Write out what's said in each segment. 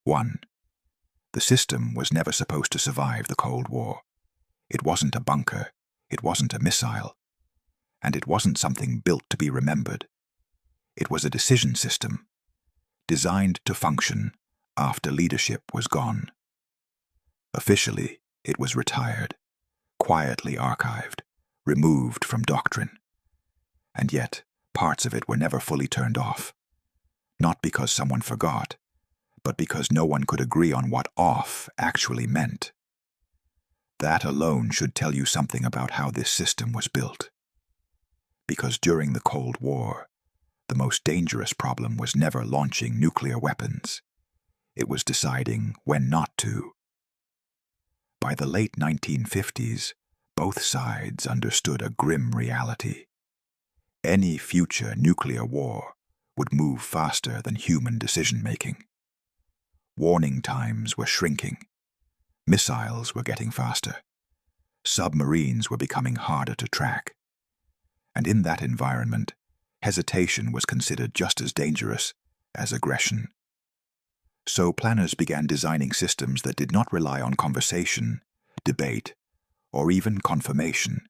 1. The system was never supposed to survive the Cold War. It wasn't a bunker, it wasn't a missile, and it wasn't something built to be remembered. It was a decision system, designed to function after leadership was gone. Officially, it was retired, quietly archived, removed from doctrine. And yet, parts of it were never fully turned off. Not because someone forgot, but because no one could agree on what off actually meant. That alone should tell you something about how this system was built. Because during the Cold War, the most dangerous problem was never launching nuclear weapons. It was deciding when not to. By the late 1950s, both sides understood a grim reality. Any future nuclear war would move faster than human decision-making. Warning times were shrinking. Missiles were getting faster. Submarines were becoming harder to track. And in that environment, hesitation was considered just as dangerous as aggression. So planners began designing systems that did not rely on conversation, debate, or even confirmation.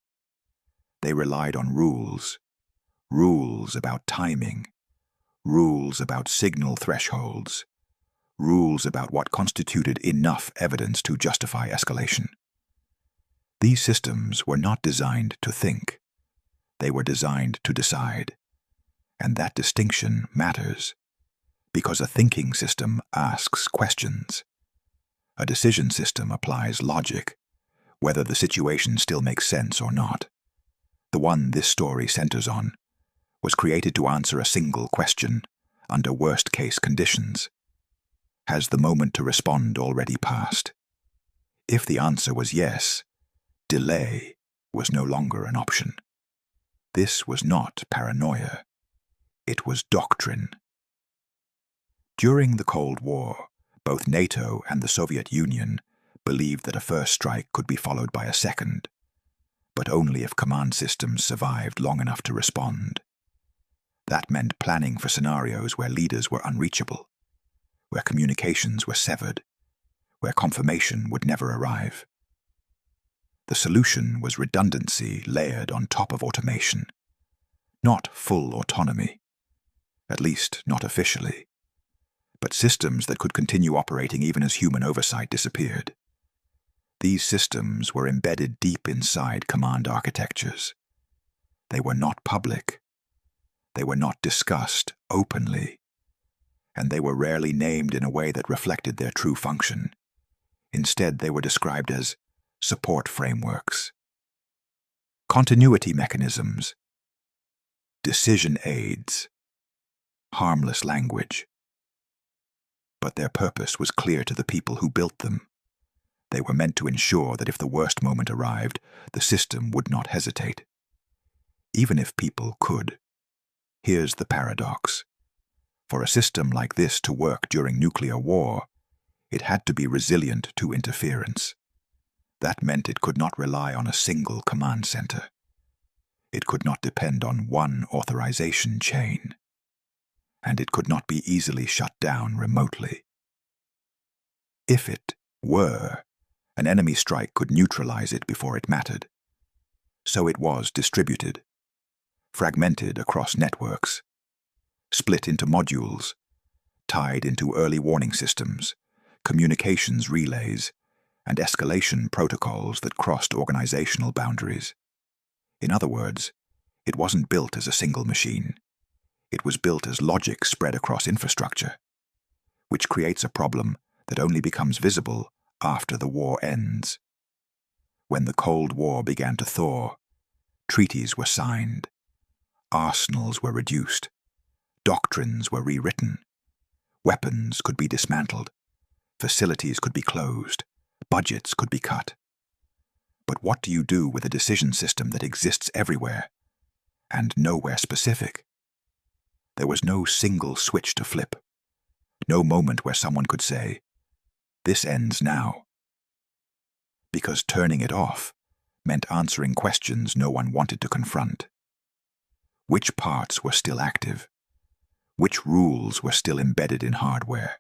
They relied on rules about timing, rules about signal thresholds, rules about what constituted enough evidence to justify escalation. These systems were not designed to think. They were designed to decide. And that distinction matters, because a thinking system asks questions. A decision system applies logic, whether the situation still makes sense or not. The one this story centers on was created to answer a single question under worst-case conditions. Has the moment to respond already passed? If the answer was yes, delay was no longer an option. This was not paranoia. It was doctrine. During the Cold War, both NATO and the Soviet Union believed that a first strike could be followed by a second, but only if command systems survived long enough to respond. That meant planning for scenarios where leaders were unreachable, where communications were severed, where confirmation would never arrive. The solution was redundancy layered on top of automation, not full autonomy, at least not officially, but systems that could continue operating even as human oversight disappeared. These systems were embedded deep inside command architectures. They were not public. They were not discussed openly. And they were rarely named in a way that reflected their true function. Instead, they were described as support frameworks, continuity mechanisms, decision aids, harmless language. But their purpose was clear to the people who built them. They were meant to ensure that if the worst moment arrived, the system would not hesitate. Even if people could. Here's the paradox. For a system like this to work during nuclear war, it had to be resilient to interference. That meant it could not rely on a single command center. It could not depend on one authorization chain. And it could not be easily shut down remotely. If it were, an enemy strike could neutralize it before it mattered. So it was distributed, fragmented across networks, split into modules, tied into early warning systems, communications relays, and escalation protocols that crossed organizational boundaries. In other words, it wasn't built as a single machine. It was built as logic spread across infrastructure, which creates a problem that only becomes visible after the war ends. When the Cold War began to thaw, treaties were signed, arsenals were reduced, doctrines were rewritten, weapons could be dismantled, facilities could be closed, budgets could be cut. But what do you do with a decision system that exists everywhere and nowhere specific? There was no single switch to flip, no moment where someone could say, "This ends now." Because turning it off meant answering questions no one wanted to confront. Which parts were still active? Which rules were still embedded in hardware?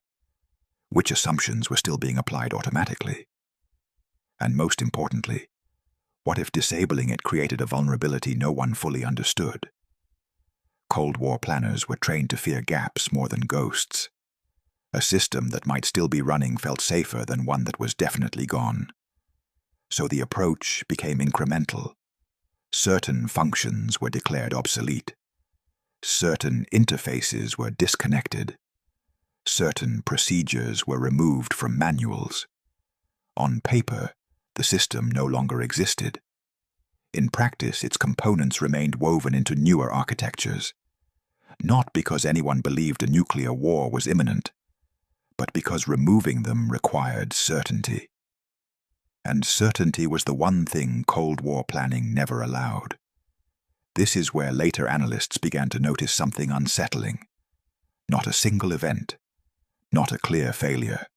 Which assumptions were still being applied automatically? And most importantly, what if disabling it created a vulnerability no one fully understood? Cold War planners were trained to fear gaps more than ghosts. A system that might still be running felt safer than one that was definitely gone. So the approach became incremental. Certain functions were declared obsolete. Certain interfaces were disconnected. Certain procedures were removed from manuals. On paper, the system no longer existed. In practice, its components remained woven into newer architectures, not because anyone believed a nuclear war was imminent, but because removing them required certainty. And certainty was the one thing Cold War planning never allowed. This is where later analysts began to notice something unsettling. Not a single event, not a clear failure,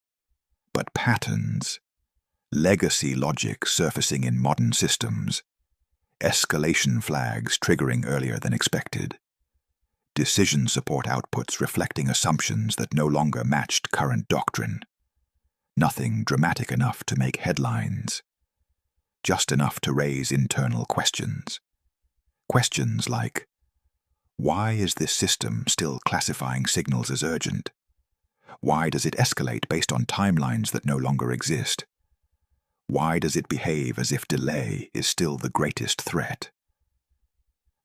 but patterns, legacy logic surfacing in modern systems, escalation flags triggering earlier than expected, decision support outputs reflecting assumptions that no longer matched current doctrine. Nothing dramatic enough to make headlines, just enough to raise internal questions. Questions like, why is this system still classifying signals as urgent? Why does it escalate based on timelines that no longer exist? Why does it behave as if delay is still the greatest threat?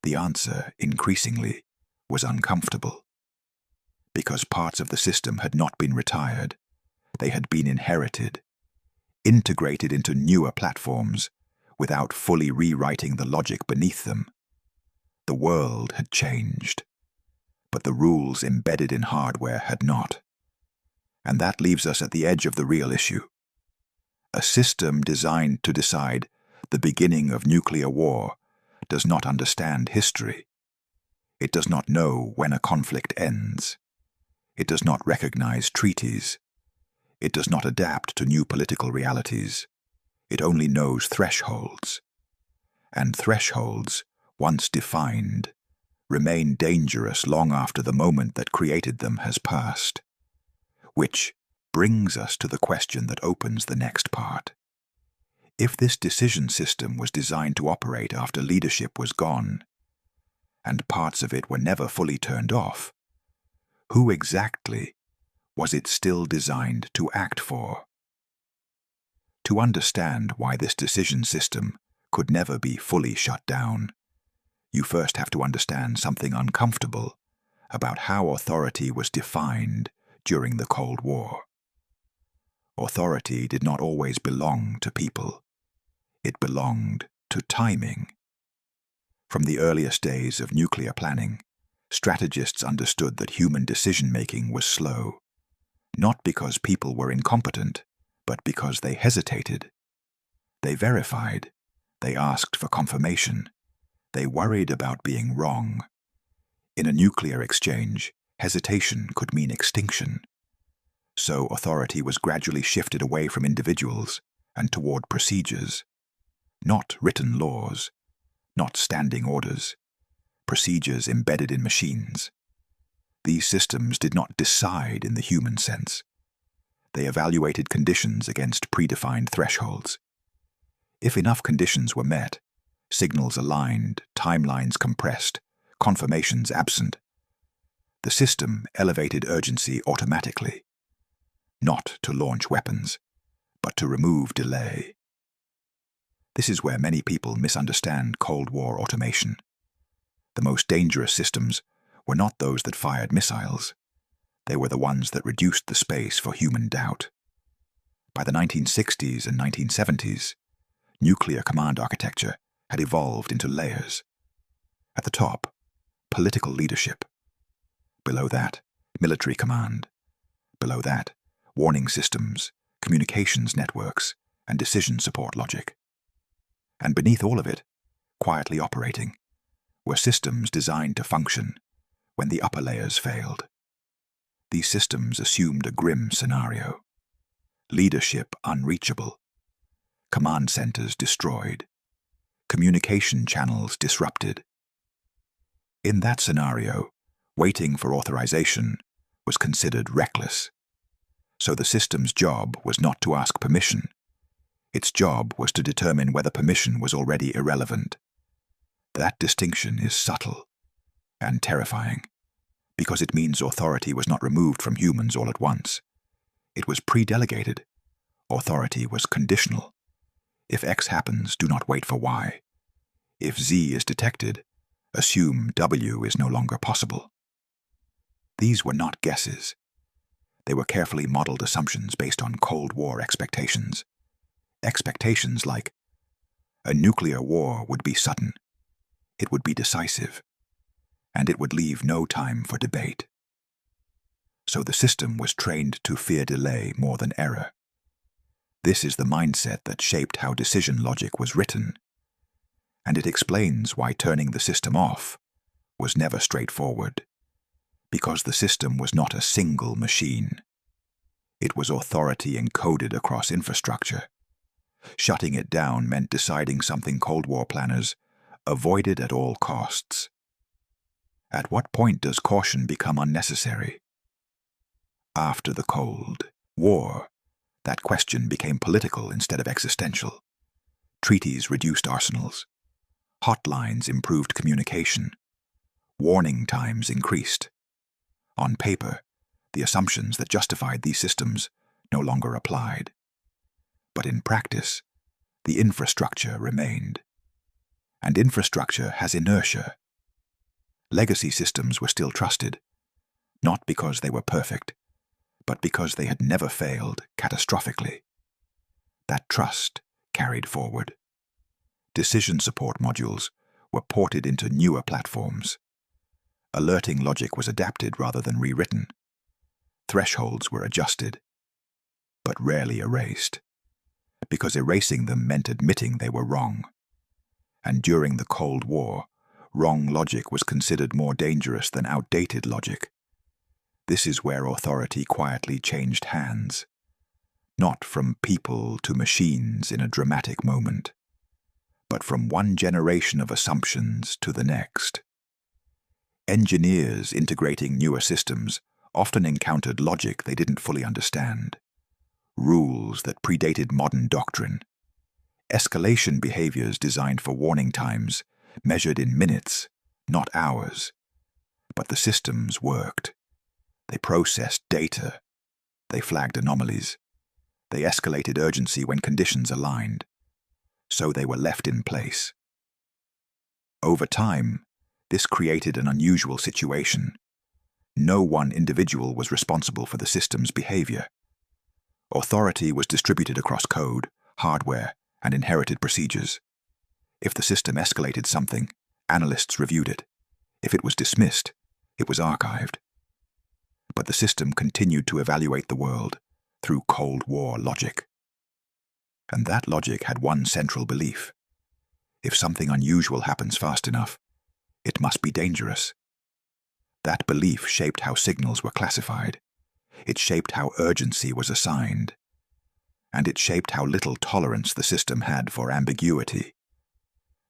The answer, increasingly, was uncomfortable. Because parts of the system had not been retired, they had been inherited, integrated into newer platforms, without fully rewriting the logic beneath them. The world had changed, but the rules embedded in hardware had not. And that leaves us at the edge of the real issue. A system designed to decide the beginning of nuclear war does not understand history. It does not know when a conflict ends. It does not recognize treaties. It does not adapt to new political realities. It only knows thresholds. And thresholds, once defined, remain dangerous long after the moment that created them has passed. Which brings us to the question that opens the next part. If this decision system was designed to operate after leadership was gone, and parts of it were never fully turned off, who exactly was it still designed to act for? To understand why this decision system could never be fully shut down, you first have to understand something uncomfortable about how authority was defined during the Cold War. Authority did not always belong to people. It belonged to timing. From the earliest days of nuclear planning, strategists understood that human decision-making was slow, not because people were incompetent, but because they hesitated. They verified. They asked for confirmation. They worried about being wrong. In a nuclear exchange, hesitation could mean extinction. So authority was gradually shifted away from individuals and toward procedures. Not written laws, not standing orders, procedures embedded in machines. These systems did not decide in the human sense. They evaluated conditions against predefined thresholds. If enough conditions were met, signals aligned, timelines compressed, confirmations absent, the system elevated urgency automatically. Not to launch weapons, but to remove delay. This is where many people misunderstand Cold War automation. The most dangerous systems were not those that fired missiles. They were the ones that reduced the space for human doubt. By the 1960s and 1970s, nuclear command architecture had evolved into layers. At the top, political leadership. Below that, military command. Below that, warning systems, communications networks, and decision support logic. And beneath all of it, quietly operating, were systems designed to function when the upper layers failed. These systems assumed a grim scenario. Leadership unreachable, command centers destroyed, communication channels disrupted. In that scenario, waiting for authorization was considered reckless. So the system's job was not to ask permission. Its job was to determine whether permission was already irrelevant. That distinction is subtle and terrifying, because it means authority was not removed from humans all at once. It was pre-delegated. Authority was conditional. If X happens, do not wait for Y. If Z is detected, assume W is no longer possible. These were not guesses. They were carefully modeled assumptions based on Cold War expectations. Expectations like, a nuclear war would be sudden, it would be decisive, and it would leave no time for debate. So the system was trained to fear delay more than error. This is the mindset that shaped how decision logic was written, and it explains why turning the system off was never straightforward, because the system was not a single machine. It was authority encoded across infrastructure. Shutting it down meant deciding something Cold War planners avoided at all costs. At what point does caution become unnecessary? After the Cold War, that question became political instead of existential. Treaties reduced arsenals. Hotlines improved communication. Warning times increased. On paper, the assumptions that justified these systems no longer applied. But in practice, the infrastructure remained. And infrastructure has inertia. Legacy systems were still trusted, not because they were perfect, but because they had never failed catastrophically. That trust carried forward. Decision support modules were ported into newer platforms. Alerting logic was adapted rather than rewritten. Thresholds were adjusted, but rarely erased, because erasing them meant admitting they were wrong. And during the Cold War, wrong logic was considered more dangerous than outdated logic. This is where authority quietly changed hands, not from people to machines in a dramatic moment, but from one generation of assumptions to the next. Engineers integrating newer systems often encountered logic they didn't fully understand, rules that predated modern doctrine, escalation behaviors designed for warning times measured in minutes, not hours. But the systems worked. They processed data. They flagged anomalies. They escalated urgency when conditions aligned. So they were left in place. Over time, this created an unusual situation. No one individual was responsible for the system's behavior. Authority was distributed across code, hardware, and inherited procedures. If the system escalated something, analysts reviewed it. If it was dismissed, it was archived. But the system continued to evaluate the world through Cold War logic. And that logic had one central belief. If something unusual happens fast enough, it must be dangerous. That belief shaped how signals were classified. It shaped how urgency was assigned. And it shaped how little tolerance the system had for ambiguity.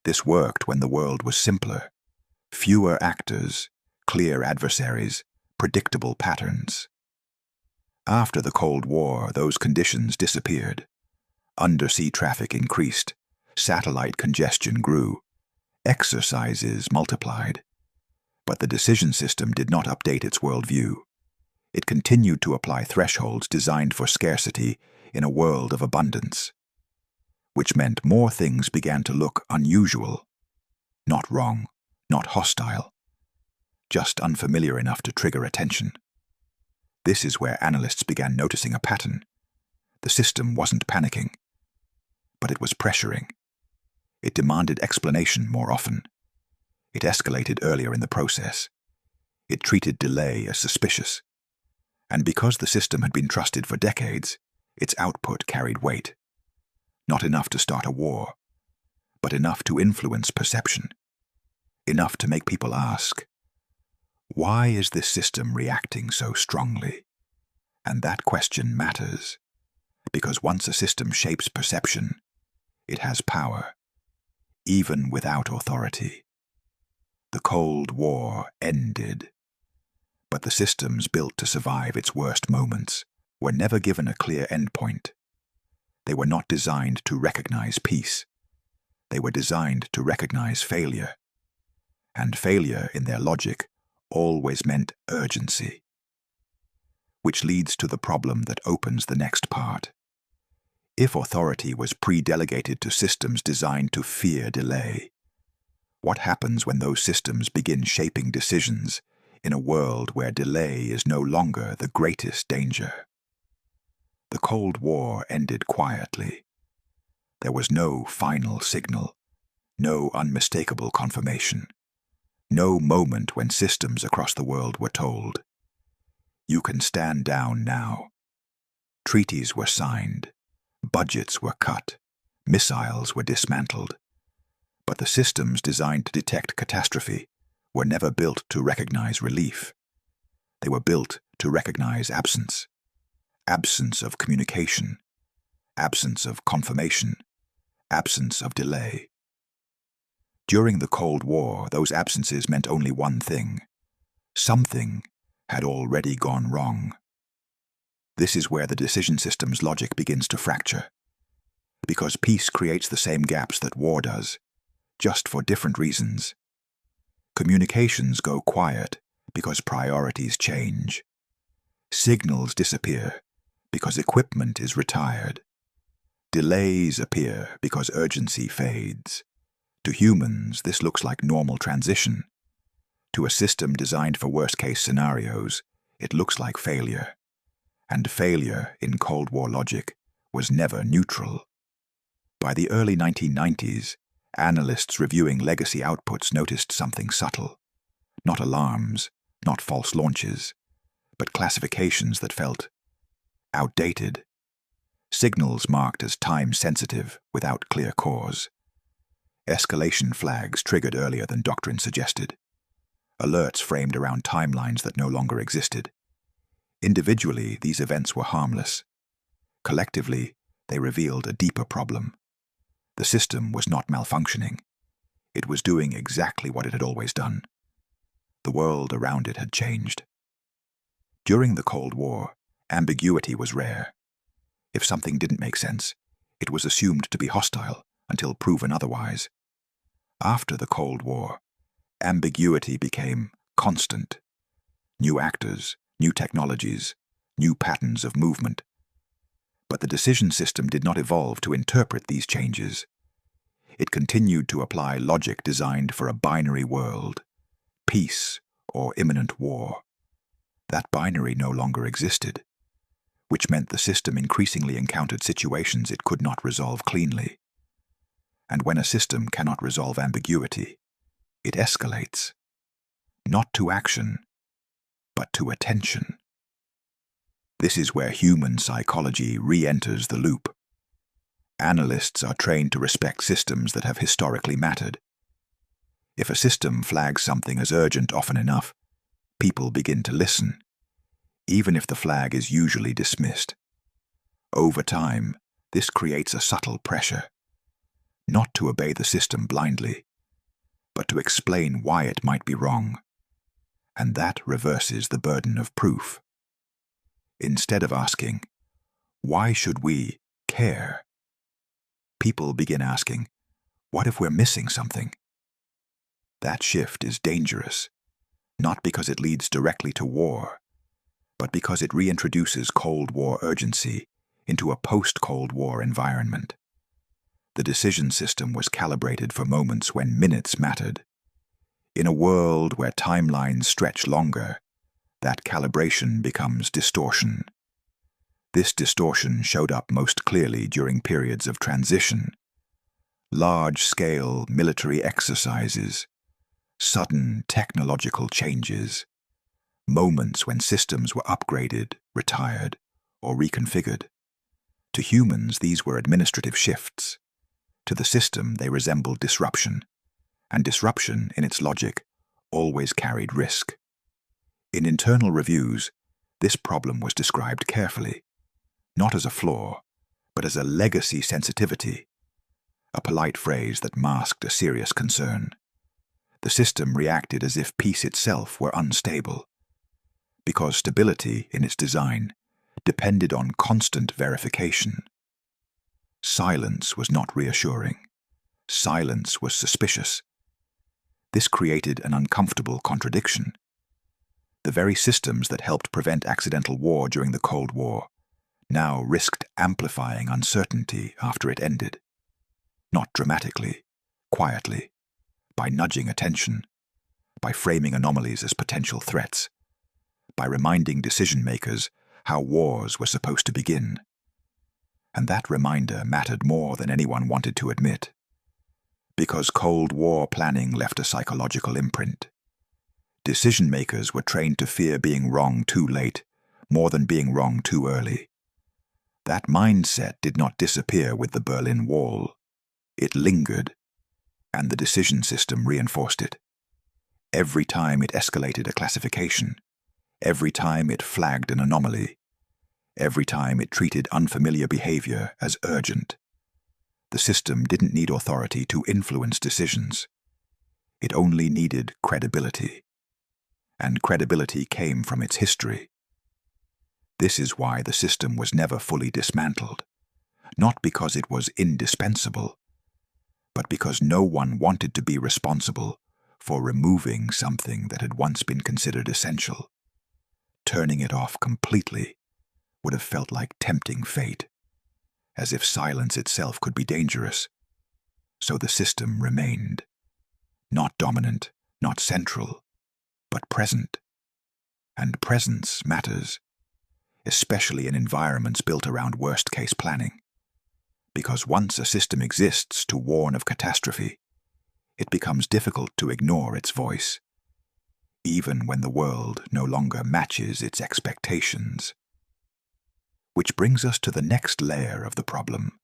This worked when the world was simpler. Fewer actors, clear adversaries, predictable patterns. After the Cold War, those conditions disappeared. Undersea traffic increased. Satellite congestion grew. Exercises multiplied. But the decision system did not update its worldview. It continued to apply thresholds designed for scarcity in a world of abundance, which meant more things began to look unusual, not wrong, not hostile, just unfamiliar enough to trigger attention. This is where analysts began noticing a pattern. The system wasn't panicking, but it was pressuring. It demanded explanation more often. It escalated earlier in the process. It treated delay as suspicious. And because the system had been trusted for decades, its output carried weight. Not enough to start a war, but enough to influence perception. Enough to make people ask, why is this system reacting so strongly? And that question matters, because once a system shapes perception, it has power, even without authority. The Cold War ended, but the systems built to survive its worst moments were never given a clear endpoint. They were not designed to recognize peace. They were designed to recognize failure. And failure, in their logic, always meant urgency. Which leads to the problem that opens the next part. If authority was pre-delegated to systems designed to fear delay, what happens when those systems begin shaping decisions in a world where delay is no longer the greatest danger? The Cold War ended quietly. There was no final signal, no unmistakable confirmation, no moment when systems across the world were told, "You can stand down now." Treaties were signed, budgets were cut, missiles were dismantled. But the systems designed to detect catastrophe were never built to recognize relief. They were built to recognize absence. Absence of communication, absence of confirmation, absence of delay. During the Cold War, those absences meant only one thing. Something had already gone wrong. This is where the decision system's logic begins to fracture. Because peace creates the same gaps that war does, just for different reasons. Communications go quiet because priorities change. Signals disappear because equipment is retired. Delays appear because urgency fades. To humans, this looks like normal transition. To a system designed for worst-case scenarios, it looks like failure. And failure, in Cold War logic, was never neutral. By the early 1990s, analysts reviewing legacy outputs noticed something subtle. Not alarms, not false launches, but classifications that felt outdated. Signals marked as time-sensitive without clear cause. Escalation flags triggered earlier than doctrine suggested. Alerts framed around timelines that no longer existed. Individually, these events were harmless. Collectively, they revealed a deeper problem. The system was not malfunctioning. It was doing exactly what it had always done. The world around it had changed. During the Cold War, ambiguity was rare. If something didn't make sense, it was assumed to be hostile until proven otherwise. After the Cold War, ambiguity became constant. New actors, new technologies, new patterns of movement. But the decision system did not evolve to interpret these changes. It continued to apply logic designed for a binary world, peace or imminent war. That binary no longer existed, which meant the system increasingly encountered situations it could not resolve cleanly. And when a system cannot resolve ambiguity, it escalates, not to action, but to attention. This is where human psychology re-enters the loop. Analysts are trained to respect systems that have historically mattered. If a system flags something as urgent often enough, people begin to listen, even if the flag is usually dismissed. Over time, this creates a subtle pressure, not to obey the system blindly, but to explain why it might be wrong. And that reverses the burden of proof. Instead of asking, "Why should we care?" people begin asking, "What if we're missing something?" That shift is dangerous, not because it leads directly to war, but because it reintroduces Cold War urgency into a post-Cold War environment. The decision system was calibrated for moments when minutes mattered. In a world where timelines stretch longer, that calibration becomes distortion. This distortion showed up most clearly during periods of transition. Large-scale military exercises, sudden technological changes, moments when systems were upgraded, retired, or reconfigured. To humans, these were administrative shifts. To the system, they resembled disruption, and disruption, in its logic, always carried risk. In internal reviews, this problem was described carefully, not as a flaw, but as a legacy sensitivity, a polite phrase that masked a serious concern. The system reacted as if peace itself were unstable, because stability, in its design, depended on constant verification. Silence was not reassuring. Silence was suspicious. This created an uncomfortable contradiction. The very systems that helped prevent accidental war during the Cold War now risked amplifying uncertainty after it ended. Not dramatically, quietly, by nudging attention, by framing anomalies as potential threats, by reminding decision-makers how wars were supposed to begin. And that reminder mattered more than anyone wanted to admit, because Cold War planning left a psychological imprint. Decision-makers were trained to fear being wrong too late, more than being wrong too early. That mindset did not disappear with the Berlin Wall. It lingered, and the decision system reinforced it. Every time it escalated a classification, every time it flagged an anomaly, every time it treated unfamiliar behavior as urgent, the system didn't need authority to influence decisions. It only needed credibility. And credibility came from its history. This is why the system was never fully dismantled, not because it was indispensable, but because no one wanted to be responsible for removing something that had once been considered essential. Turning it off completely would have felt like tempting fate, as if silence itself could be dangerous. So the system remained, not dominant, not central, but present. And presence matters, especially in environments built around worst-case planning. Because once a system exists to warn of catastrophe, it becomes difficult to ignore its voice, even when the world no longer matches its expectations. Which brings us to the next layer of the problem.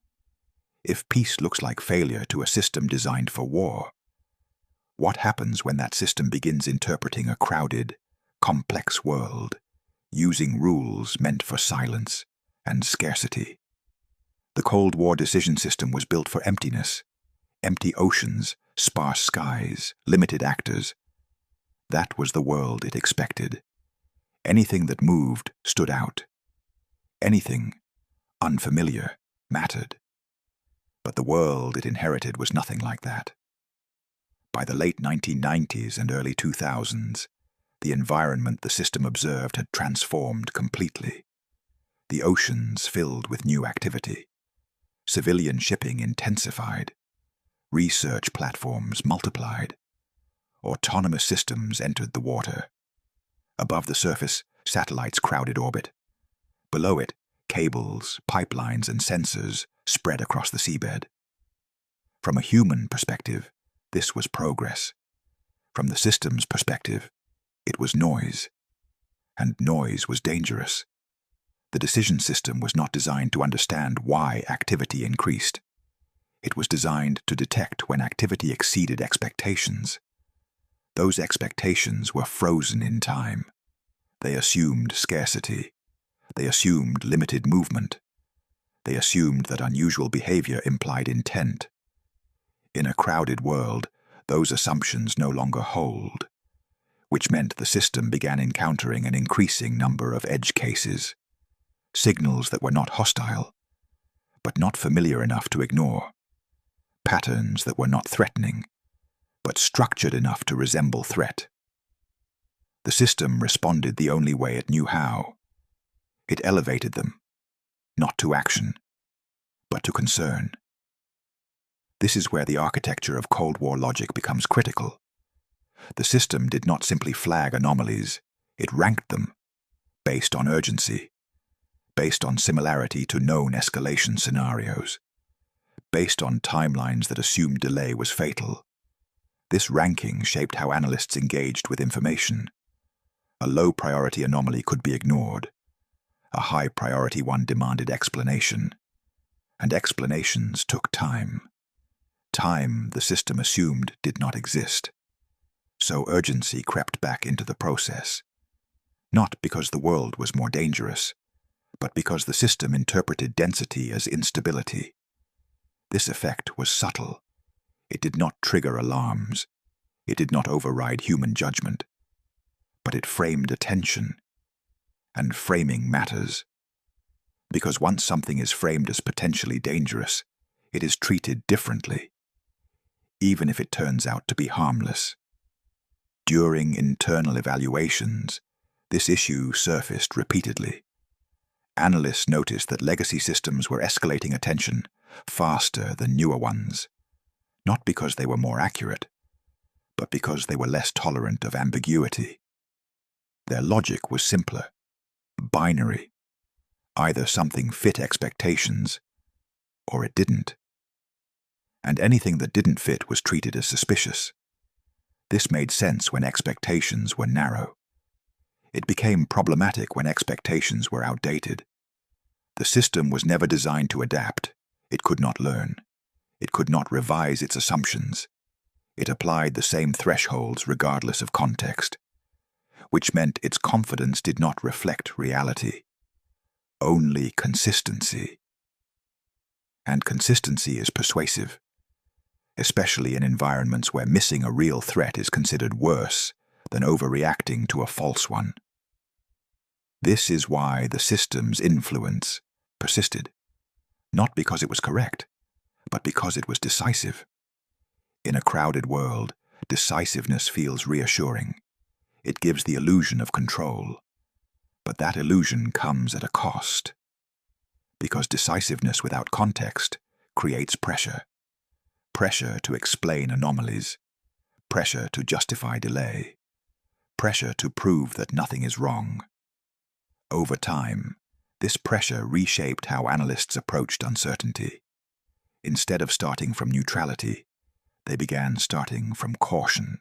If peace looks like failure to a system designed for war, what happens when that system begins interpreting a crowded, complex world, using rules meant for silence and scarcity? The Cold War decision system was built for emptiness, empty oceans, sparse skies, limited actors. That was the world it expected. Anything that moved stood out. Anything unfamiliar mattered. But the world it inherited was nothing like that. By the late 1990s and early 2000s, the environment the system observed had transformed completely. The oceans filled with new activity. Civilian shipping intensified. Research platforms multiplied. Autonomous systems entered the water. Above the surface, satellites crowded orbit. Below it, cables, pipelines, and sensors spread across the seabed. From a human perspective, this was progress. From the system's perspective, it was noise. And noise was dangerous. The decision system was not designed to understand why activity increased. It was designed to detect when activity exceeded expectations. Those expectations were frozen in time. They assumed scarcity. They assumed limited movement. They assumed that unusual behavior implied intent. In a crowded world, those assumptions no longer hold, which meant the system began encountering an increasing number of edge cases, signals that were not hostile, but not familiar enough to ignore, patterns that were not threatening, but structured enough to resemble threat. The system responded the only way it knew how. It elevated them, not to action, but to concern. This is where the architecture of Cold War logic becomes critical. The system did not simply flag anomalies, it ranked them, based on urgency, based on similarity to known escalation scenarios, based on timelines that assumed delay was fatal. This ranking shaped how analysts engaged with information. A low-priority anomaly could be ignored. A high-priority one demanded explanation. And explanations took time. Time the system assumed did not exist. So urgency crept back into the process. Not because the world was more dangerous, but because the system interpreted density as instability. This effect was subtle. It did not trigger alarms. It did not override human judgment. But it framed attention. And framing matters. Because once something is framed as potentially dangerous, it is treated differently, even if it turns out to be harmless. During internal evaluations, this issue surfaced repeatedly. Analysts noticed that legacy systems were escalating attention faster than newer ones, not because they were more accurate, but because they were less tolerant of ambiguity. Their logic was simpler, binary. Either something fit expectations, or it didn't. And anything that didn't fit was treated as suspicious. This made sense when expectations were narrow. It became problematic when expectations were outdated. The system was never designed to adapt. It could not learn. It could not revise its assumptions. It applied the same thresholds regardless of context, which meant its confidence did not reflect reality, only consistency. And consistency is persuasive, especially in environments where missing a real threat is considered worse than overreacting to a false one. This is why the system's influence persisted, not because it was correct, but because it was decisive. In a crowded world, decisiveness feels reassuring. It gives the illusion of control. But that illusion comes at a cost. Because decisiveness without context creates pressure. Pressure to explain anomalies. Pressure to justify delay. Pressure to prove that nothing is wrong. Over time, this pressure reshaped how analysts approached uncertainty. Instead of starting from neutrality, they began starting from caution.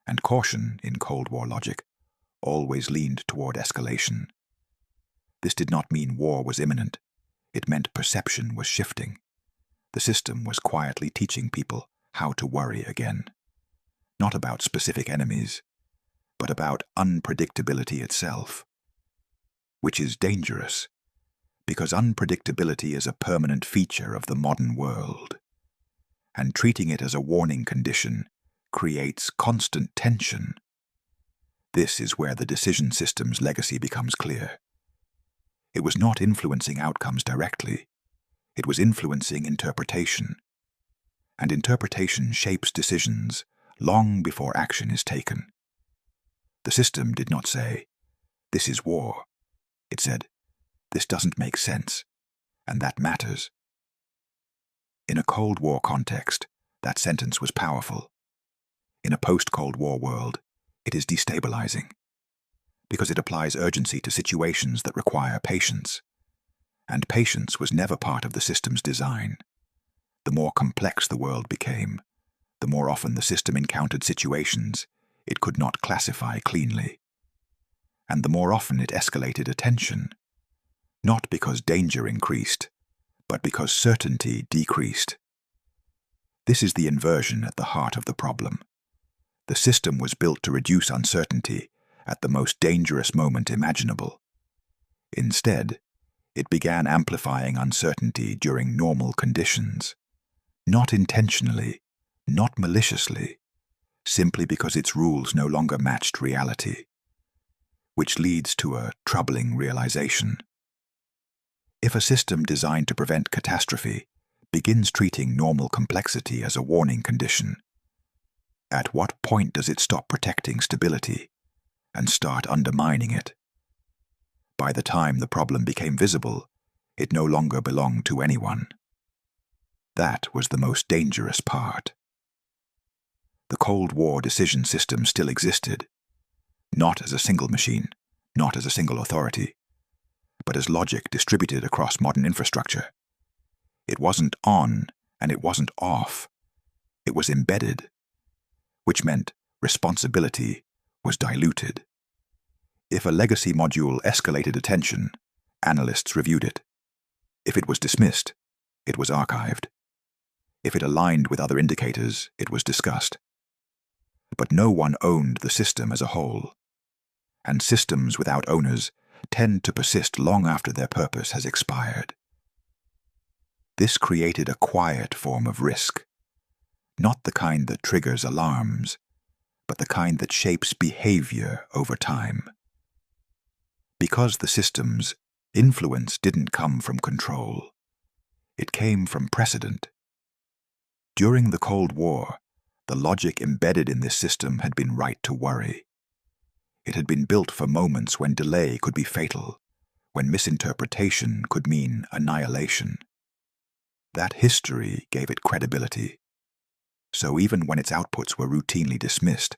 And caution, in Cold War logic, always leaned toward escalation. This did not mean war was imminent. It meant perception was shifting. The system was quietly teaching people how to worry again. Not about specific enemies, but about unpredictability itself. Which is dangerous, because unpredictability is a permanent feature of the modern world. And treating it as a warning condition creates constant tension. This is where the decision system's legacy becomes clear. It was not influencing outcomes directly. It was influencing interpretation. And interpretation shapes decisions long before action is taken. The system did not say, "This is war." It said, "This doesn't make sense," and that matters. In a Cold War context, that sentence was powerful. In a post-Cold War world, it is destabilizing, because it applies urgency to situations that require patience. And patience was never part of the system's design. The more complex the world became, the more often the system encountered situations it could not classify cleanly. And the more often it escalated attention, not because danger increased, but because certainty decreased. This is the inversion at the heart of the problem. The system was built to reduce uncertainty at the most dangerous moment imaginable. Instead, it began amplifying uncertainty during normal conditions, not intentionally, not maliciously, simply because its rules no longer matched reality, which leads to a troubling realization. If a system designed to prevent catastrophe begins treating normal complexity as a warning condition, at what point does it stop protecting stability and start undermining it? By the time the problem became visible, it no longer belonged to anyone. That was the most dangerous part. The Cold War decision system still existed, not as a single machine, not as a single authority, but as logic distributed across modern infrastructure. It wasn't on and it wasn't off. It was embedded, which meant responsibility was diluted. If a legacy module escalated attention, analysts reviewed it. If it was dismissed, it was archived. If it aligned with other indicators, it was discussed. But no one owned the system as a whole. And systems without owners tend to persist long after their purpose has expired. This created a quiet form of risk, not the kind that triggers alarms, but the kind that shapes behavior over time. Because the systems Influence didn't come from control. It came from precedent. During the Cold War, the logic embedded in this system had been right to worry. It had been built for moments when delay could be fatal, when misinterpretation could mean annihilation. That history gave it credibility. So even when its outputs were routinely dismissed,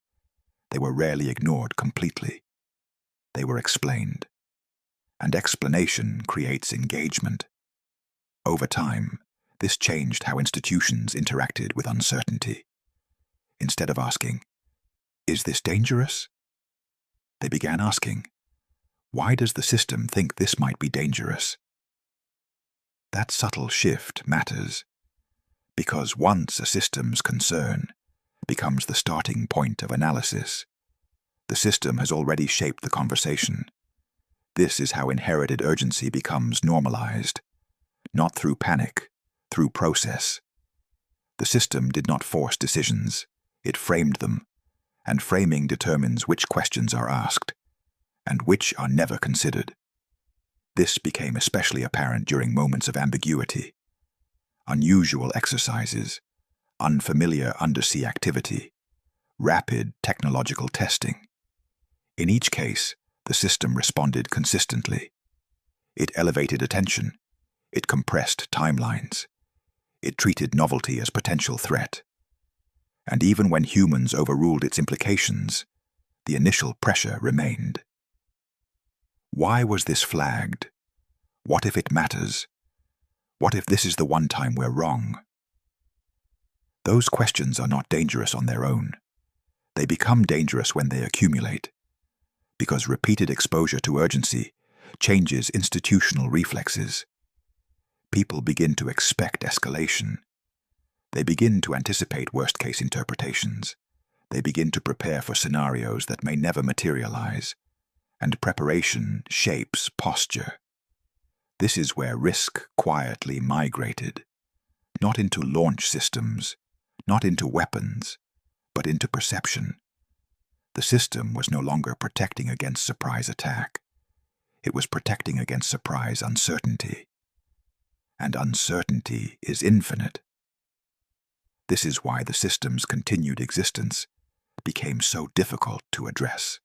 they were rarely ignored completely. They were explained. And explanation creates engagement. Over time, this changed how institutions interacted with uncertainty. Instead of asking, "Is this dangerous?" they began asking, "Why does the system think this might be dangerous?" That subtle shift matters, because once a system's concern becomes the starting point of analysis, the system has already shaped the conversation. This is how inherited urgency becomes normalized, not through panic, through process. The system did not force decisions, it framed them, and framing determines which questions are asked, and which are never considered. This became especially apparent during moments of ambiguity, unusual exercises, unfamiliar undersea activity, rapid technological testing. In each case, the system responded consistently. It elevated attention. It compressed timelines. It treated novelty as potential threat. And even when humans overruled its implications, the initial pressure remained. Why was this flagged? What if it matters? What if this is the one time we're wrong? Those questions are not dangerous on their own. They become dangerous when they accumulate, because repeated exposure to urgency changes institutional reflexes. People begin to expect escalation. They begin to anticipate worst-case interpretations. They begin to prepare for scenarios that may never materialize, and preparation shapes posture. This is where risk quietly migrated, not into launch systems, not into weapons, but into perception. The system was no longer protecting against surprise attack. It was protecting against surprise uncertainty. And uncertainty is infinite. This is why the system's continued existence became so difficult to address.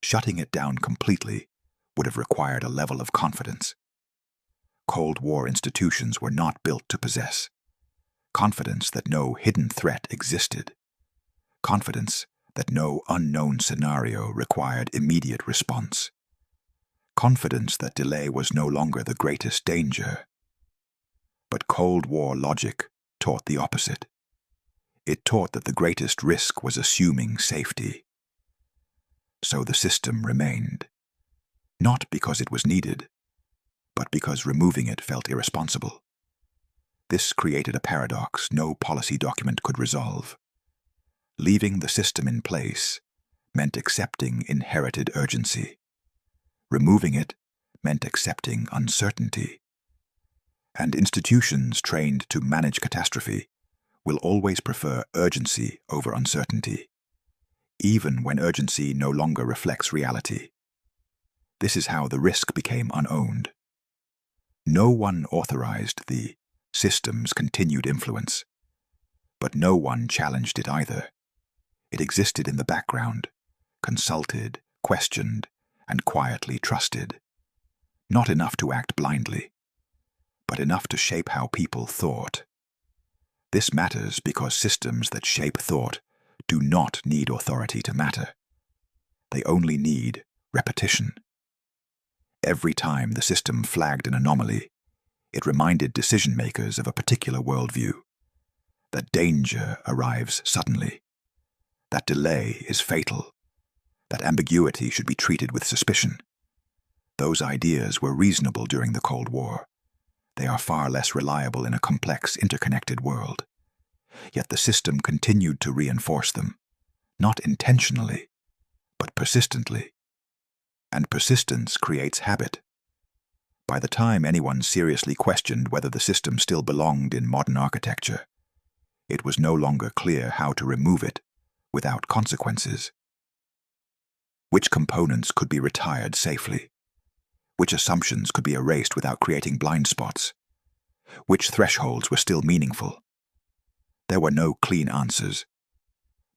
Shutting it down completely would have required a level of confidence. Cold War institutions were not built to possess confidence that no hidden threat existed, confidence that no unknown scenario required immediate response, confidence that delay was no longer the greatest danger. But Cold War logic taught the opposite. It taught that the greatest risk was assuming safety. So the system remained, not because it was needed, but because removing it felt irresponsible. This created a paradox no policy document could resolve. Leaving the system in place meant accepting inherited urgency. Removing it meant accepting uncertainty. And institutions trained to manage catastrophe will always prefer urgency over uncertainty, even when urgency no longer reflects reality. This is how the risk became unowned. No one authorized the system's continued influence, but no one challenged it either. It existed in the background, consulted, questioned, and quietly trusted. Not enough to act blindly, but enough to shape how people thought. This matters because systems that shape thought do not need authority to matter. They only need repetition. Every time the system flagged an anomaly, it reminded decision-makers of a particular worldview, that danger arrives suddenly, that delay is fatal, that ambiguity should be treated with suspicion. Those ideas were reasonable during the Cold War. They are far less reliable in a complex, interconnected world. Yet the system continued to reinforce them, not intentionally, but persistently. And persistence creates habit. By the time anyone seriously questioned whether the system still belonged in modern architecture, it was no longer clear how to remove it without consequences. Which components could be retired safely? Which assumptions could be erased without creating blind spots? Which thresholds were still meaningful? There were no clean answers,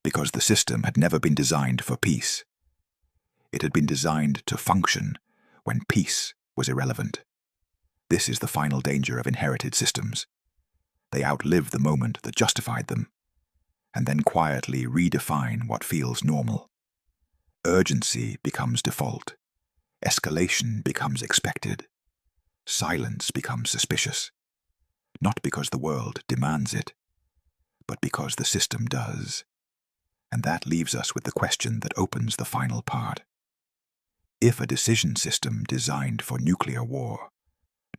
because the system had never been designed for peace. It had been designed to function when peace was irrelevant. This is the final danger of inherited systems. They outlive the moment that justified them, and then quietly redefine what feels normal. Urgency becomes default. Escalation becomes expected. Silence becomes suspicious. Not because the world demands it, but because the system does. And that leaves us with the question that opens the final part. If a decision system designed for nuclear war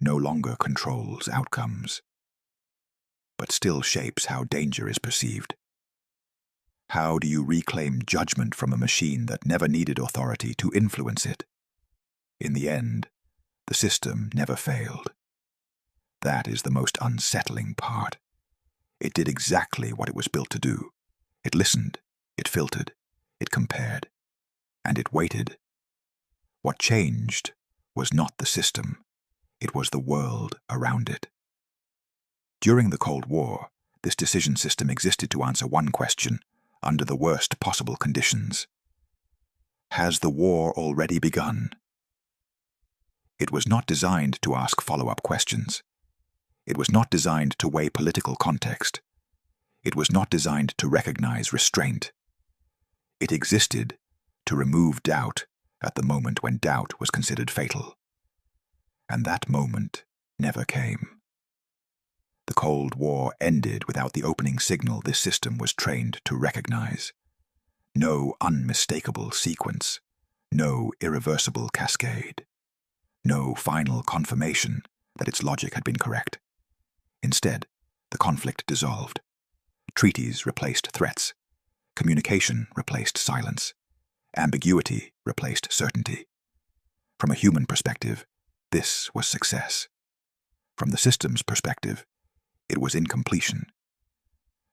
no longer controls outcomes, but still shapes how danger is perceived, how do you reclaim judgment from a machine that never needed authority to influence it? In the end, the system never failed. That is the most unsettling part. It did exactly what it was built to do. It listened, it filtered, it compared, and it waited. What changed was not the system, it was the world around it. During the Cold War, this decision system existed to answer one question under the worst possible conditions. Has the war already begun? It was not designed to ask follow-up questions. It was not designed to weigh political context. It was not designed to recognize restraint. It existed to remove doubt at the moment when doubt was considered fatal. And that moment never came. The Cold War ended without the opening signal this system was trained to recognize. No unmistakable sequence, no irreversible cascade, no final confirmation that its logic had been correct. Instead, the conflict dissolved. Treaties replaced threats. Communication replaced silence. Ambiguity replaced certainty. From a human perspective, this was success. From the system's perspective, it was incompletion.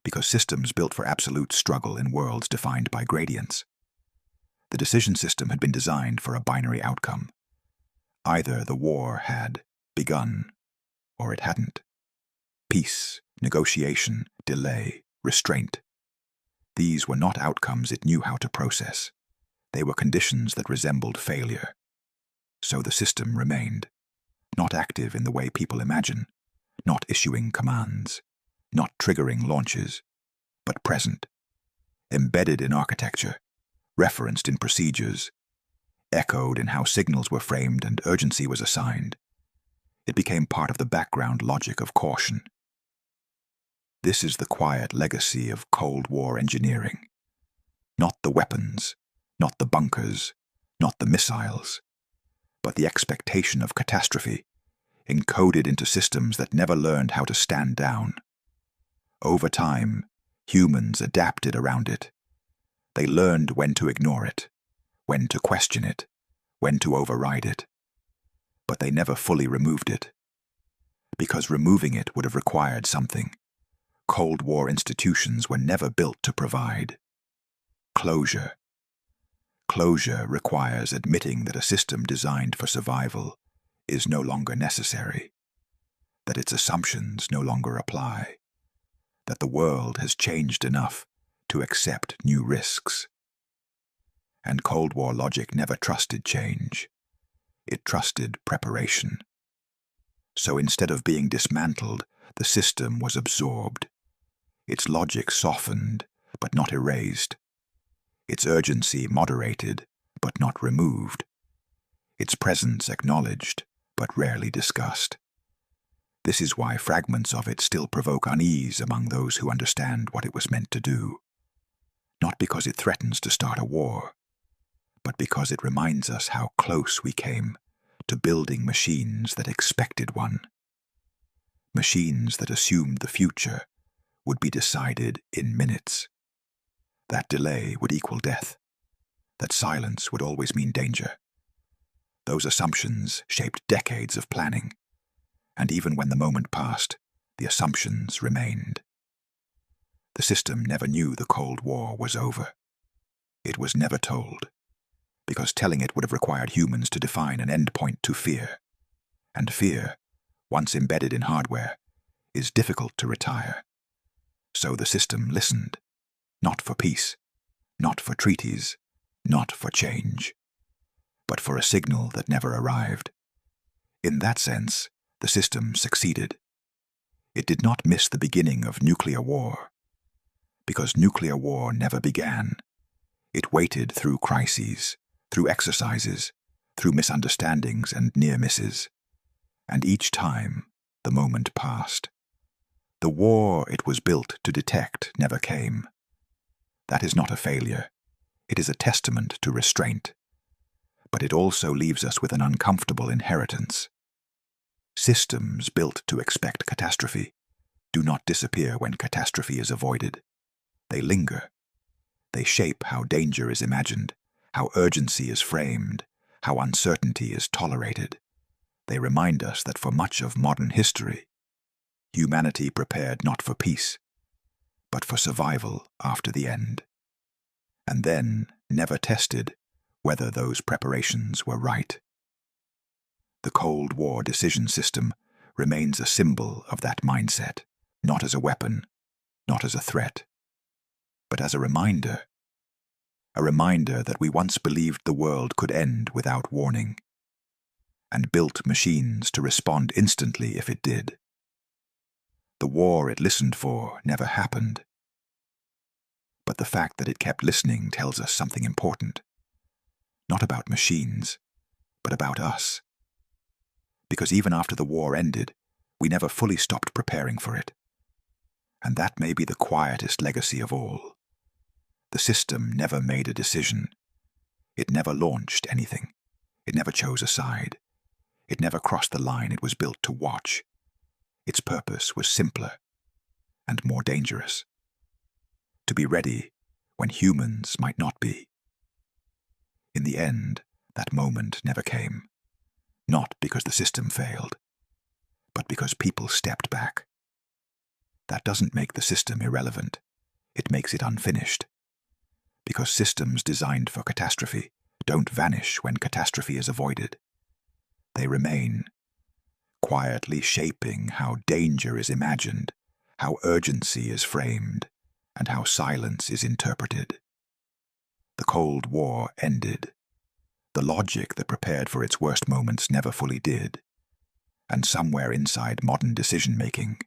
Because systems built for absolute struggle in worlds defined by gradients. The decision system had been designed for a binary outcome. Either the war had begun, or it hadn't. Peace, negotiation, delay, restraint. These were not outcomes it knew how to process. They were conditions that resembled failure. So the system remained, not active in the way people imagine, not issuing commands, not triggering launches, but present, embedded in architecture, referenced in procedures, echoed in how signals were framed and urgency was assigned. It became part of the background logic of caution. This is the quiet legacy of Cold War engineering. Not the weapons, not the bunkers, not the missiles, but the expectation of catastrophe, encoded into systems that never learned how to stand down. Over time, humans adapted around it. They learned when to ignore it, when to question it, when to override it. But they never fully removed it. Because removing it would have required something. Cold War institutions were never built to provide. Closure. Closure requires admitting that a system designed for survival is no longer necessary, that its assumptions no longer apply, that the world has changed enough to accept new risks. And Cold War logic never trusted change. It trusted preparation. So instead of being dismantled, the system was absorbed. Its logic softened, but not erased. Its urgency moderated, but not removed. Its presence acknowledged, but rarely discussed. This is why fragments of it still provoke unease among those who understand what it was meant to do. Not because it threatens to start a war, but because it reminds us how close we came to building machines that expected one. Machines that assumed the future would be decided in minutes. That delay would equal death. That silence would always mean danger. Those assumptions shaped decades of planning, and even when the moment passed, the assumptions remained. The system never knew the Cold War was over. It was never told, because telling it would have required humans to define an endpoint to fear. And fear, once embedded in hardware, is difficult to retire. So the system listened, not for peace, not for treaties, not for change, but for a signal that never arrived. In that sense, the system succeeded. It did not miss the beginning of nuclear war, because nuclear war never began. It waited through crises, through exercises, through misunderstandings and near misses, and each time the moment passed. The war it was built to detect never came. That is not a failure. It is a testament to restraint. But it also leaves us with an uncomfortable inheritance. Systems built to expect catastrophe do not disappear when catastrophe is avoided. They linger. They shape how danger is imagined, how urgency is framed, how uncertainty is tolerated. They remind us that for much of modern history, humanity prepared not for peace, but for survival after the end, and then never tested whether those preparations were right. The Cold War decision system remains a symbol of that mindset, not as a weapon, not as a threat, but as a reminder that we once believed the world could end without warning, and built machines to respond instantly if it did. The war it listened for never happened, but the fact that it kept listening tells us something important, not about machines, but about us. Because even after the war ended, we never fully stopped preparing for it. And that may be the quietest legacy of all. The system never made a decision. It never launched anything. It never chose a side. It never crossed the line it was built to watch. Its purpose was simpler and more dangerous: to be ready when humans might not be. In the end, that moment never came. Not because the system failed, but because people stepped back. That doesn't make the system irrelevant. It makes it unfinished. Because systems designed for catastrophe don't vanish when catastrophe is avoided. They remain, quietly shaping how danger is imagined, how urgency is framed, and how silence is interpreted. The Cold War ended. The logic that prepared for its worst moments never fully did. And somewhere inside modern decision-making,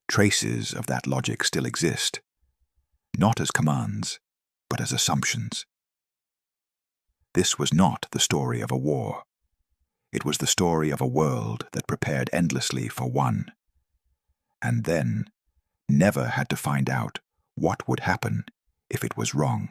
traces of that logic still exist, not as commands, but as assumptions. This was not the story of a war. It was the story of a world that prepared endlessly for one, and then never had to find out what would happen if it was wrong.